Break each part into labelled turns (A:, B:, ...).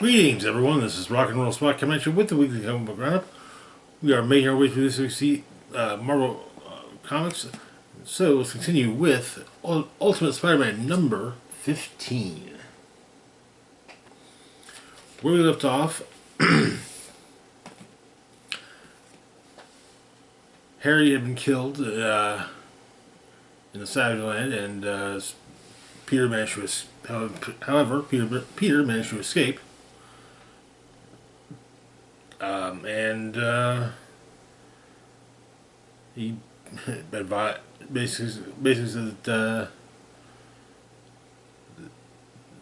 A: Greetings, everyone. This is Rock and Roll Spot coming at you with the weekly comic book roundup. We are making our way through this week's Marvel comics. So let's continue with Ultimate Spider-Man number 15. Where we left off, Harry had been killed in the Savage Land, and Peter managed to. However, Peter managed to escape. And he basically said that,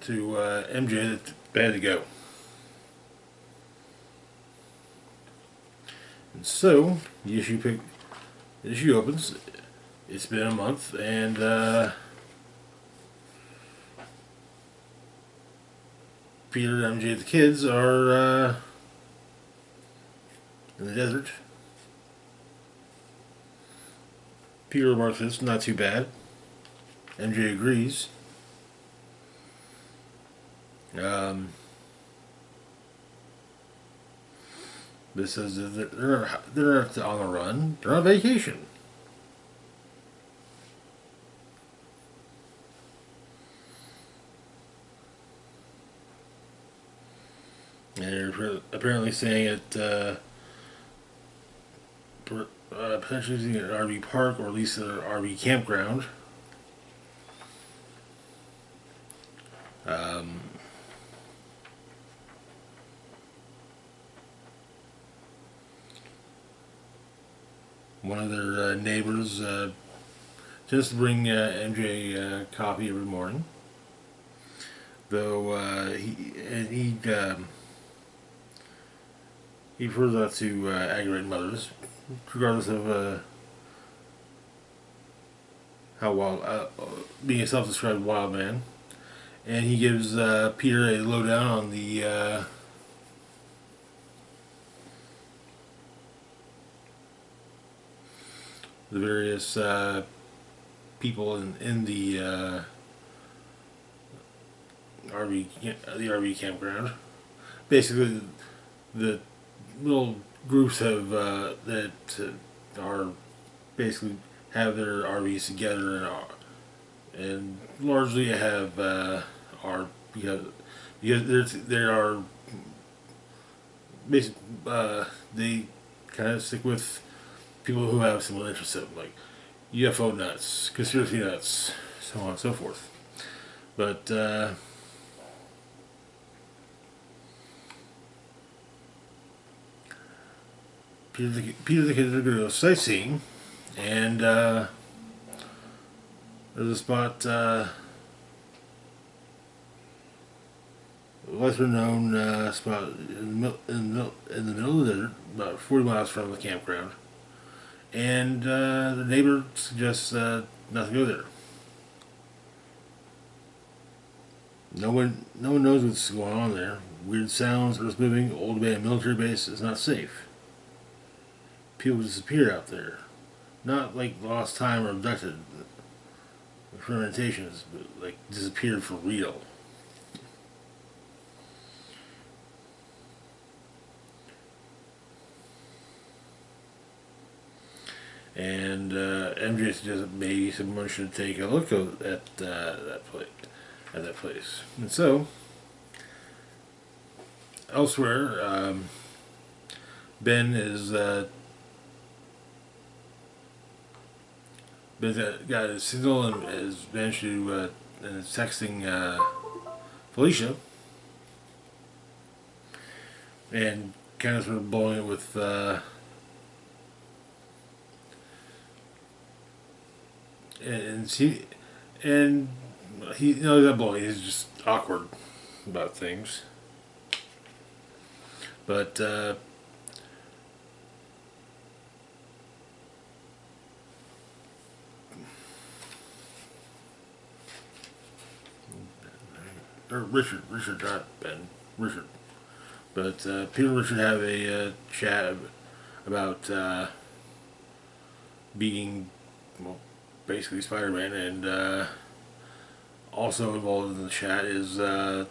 A: to MJ that they had to go. And so the issue opens. It's been a month, and Peter and MJ, the kids, are in the desert. Peter remarks this, not too bad. MJ agrees. This says that they're not on the run. They're on vacation. And they're apparently saying it. Potentially using an RV park or at least an RV campground. One of their neighbors just bring MJ a coffee every morning. Though he prefers not to aggravate mothers, regardless of how wild, being a self-described wild man. And he gives Peter a lowdown on the various people in the RV campground. Basically, the little groups that are basically have their RVs together and largely have are because they are basically they kind of stick with people who have similar interests, like UFO nuts, conspiracy nuts, so on and so forth. But Peter the kid are going to go sightseeing, and there's a spot, lesser known spot in the middle of the desert, about 40 miles from the campground, and the neighbor suggests not to go there. No one knows what's going on there. Weird sounds, earth moving, old abandoned military base is not safe. People disappear out there. Not like lost time or abducted experimentations, but like disappeared for real. And MJ suggested maybe someone should take a look at that place. And so, elsewhere, Ben is got a signal and has managed to and is texting Felicia and kind of sort of blowing it with and he he's not blowing. He's just awkward about things, but. Or Richard, not Ben, Richard. But Peter and Richard have a chat about being, well, basically Spider-Man, and also involved in the chat is the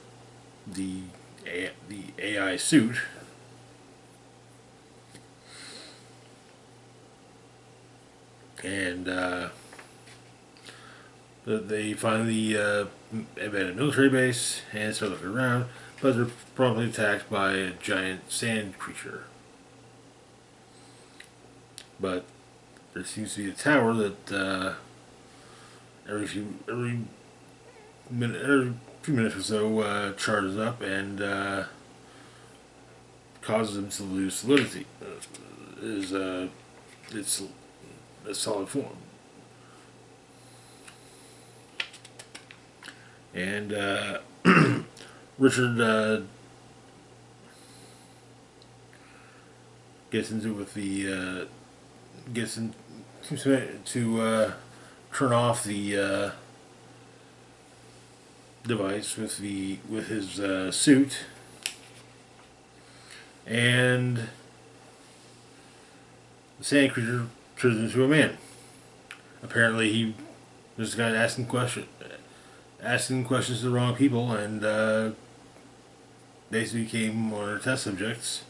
A: the AI suit. And they find the abandoned military base and start looking around, but they're promptly attacked by a giant sand creature. But there seems to be a tower that every few minutes or so charges up and causes them to lose solidity. It's a solid form. And Richard gets into it with the seems to turn off the device with his suit, and the sand creature turns into a man. Apparently, he just got asking questions to the wrong people, and basically became one of their test subjects.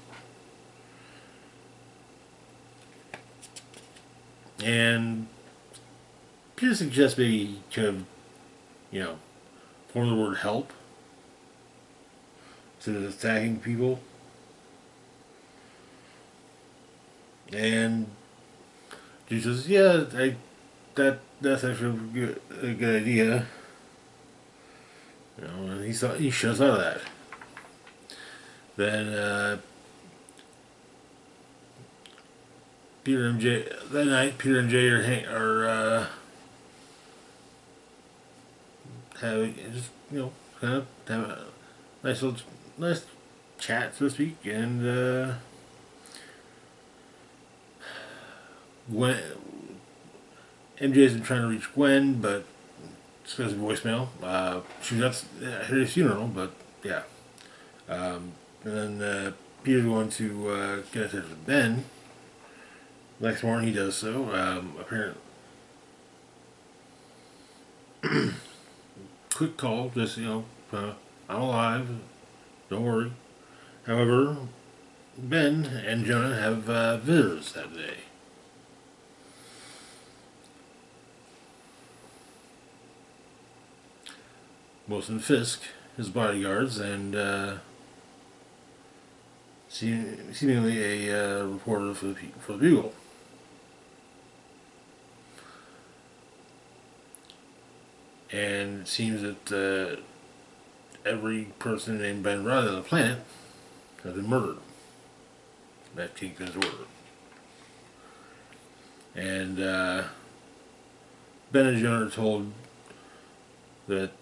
A: And Peter suggests maybe he could have, formed the word help instead of attacking people. And he says, "Yeah, that's actually a good idea." And he shuts out of that. Then Peter and Jay that night, Peter and Jay are having just kind of have a nice chat, so to speak, and Gwen. MJ's been trying to reach Gwen, but it's because of voicemail. She was at her funeral, but yeah. And then Peter's going to get in touch with Ben. Next morning he does so. Apparently, quick call, just I'm alive, don't worry. However, Ben and Jonah have visitors that day. Wilson Fisk, his bodyguards, and seemingly a reporter for the Bugle. And it seems that every person named Ben Riley on the planet has been murdered. That Kingpin's order. And Ben and Jonah are told that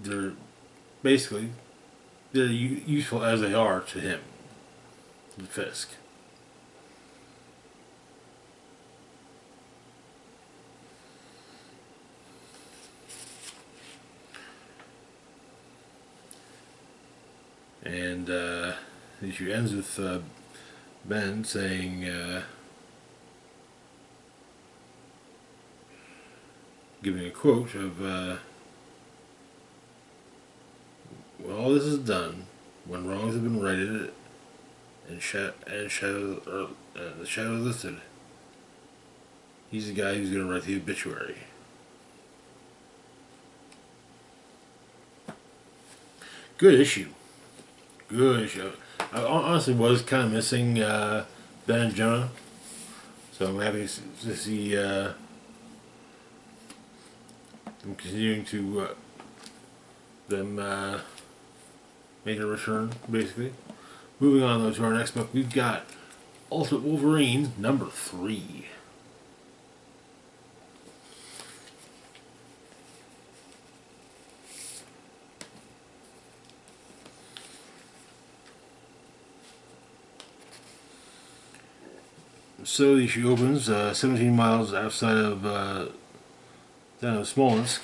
A: they're useful as they are to him, the Fisk. And the issue ends with Ben saying, giving a quote of, "When all this is done, when wrongs have been righted and the shadow lifted, he's the guy who's going to write the obituary." Good issue. Good issue. I honestly was kind of missing Ben and Jonah, so I'm happy to see them continuing to make a return, basically. Moving on though to our next book, we've got Ultimate Wolverine #3. So the issue opens 17 miles outside of down in Smolensk.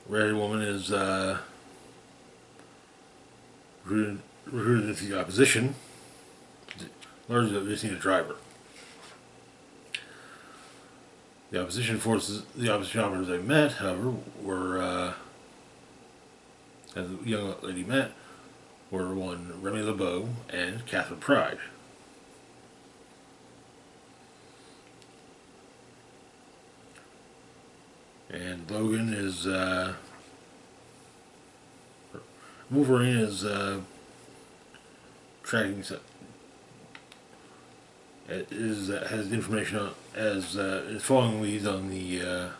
A: Red Woman is recruited recruited into the opposition. Largely, they just need a driver. The opposition forces, the opposition officers they met, however, were, as the young lady met, were one Remy LeBeau and Catherine Pride. And Logan is, Wolverine is tracking, has information on, is following leads on the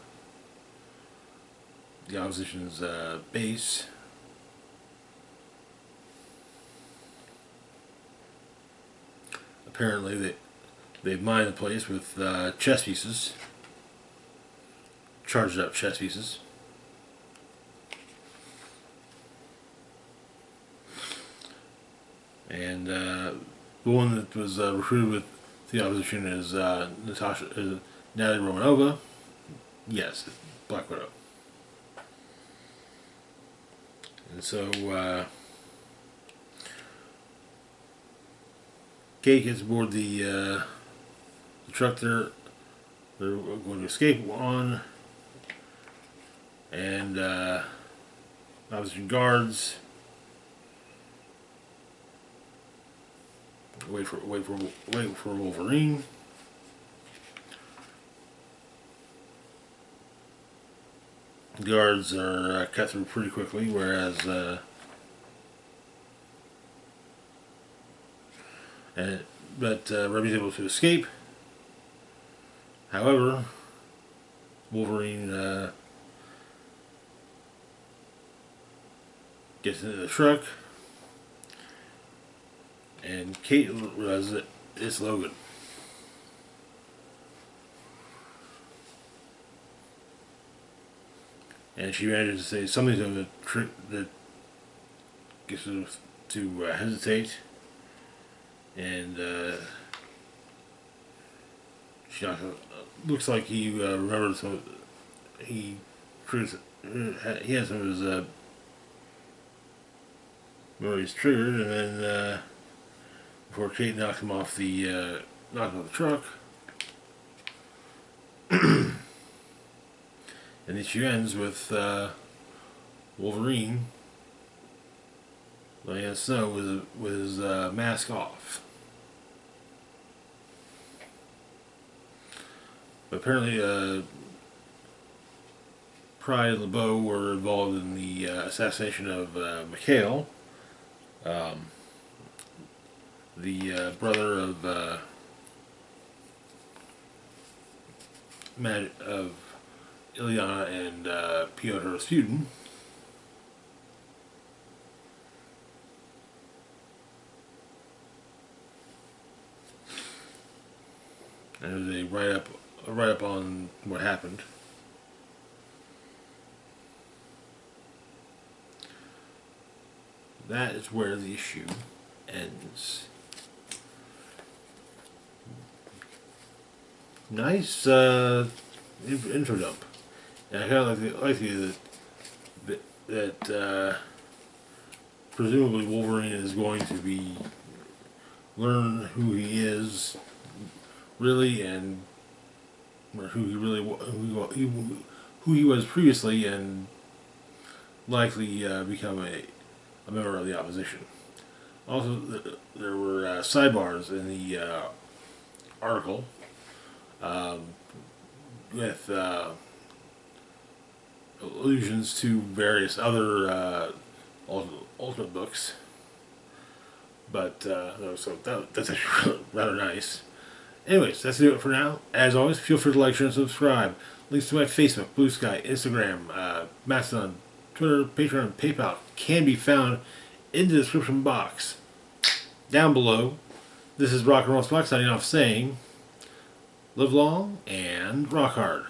A: opposition's base. Apparently, they've mined the place with chess pieces, charged up chess pieces. And the one that was recruited with the opposition is Natalia Romanova. Yes, Black Widow. And so Kate gets aboard the truck they're going to escape on, and opposition guards wait for Wolverine. Guards are cut through pretty quickly, whereas Remy's able to escape. However, Wolverine gets into the truck, and Kate realizes that it's Logan. And she manages to say something to him that gets him to hesitate. And she looks like he remembers some. He has some of his memories triggered, and then before Kate knocks him off the truck. And the issue ends with Wolverine laying in the snow with his mask off. But apparently, Pride and LeBeau were involved in the assassination of Mikhail, the brother of Ilyana and Pyotr Rasputin. And there's a write-up on what happened. That is where the issue ends. Nice intro dump. And I kind of like the that presumably Wolverine is going to learn who he is really, and who he was previously, and likely become a member of the opposition. Also, there were sidebars in the article with allusions to various other Ultimate books, but so that's actually rather nice. Anyways, that's it for now. As always, feel free to like, share, and subscribe. Links to my Facebook, Blue Sky, Instagram, Mastodon, Twitter, Patreon, and PayPal can be found in the description box down below. This is Rock and Roll Spock signing off saying, live long and rock hard.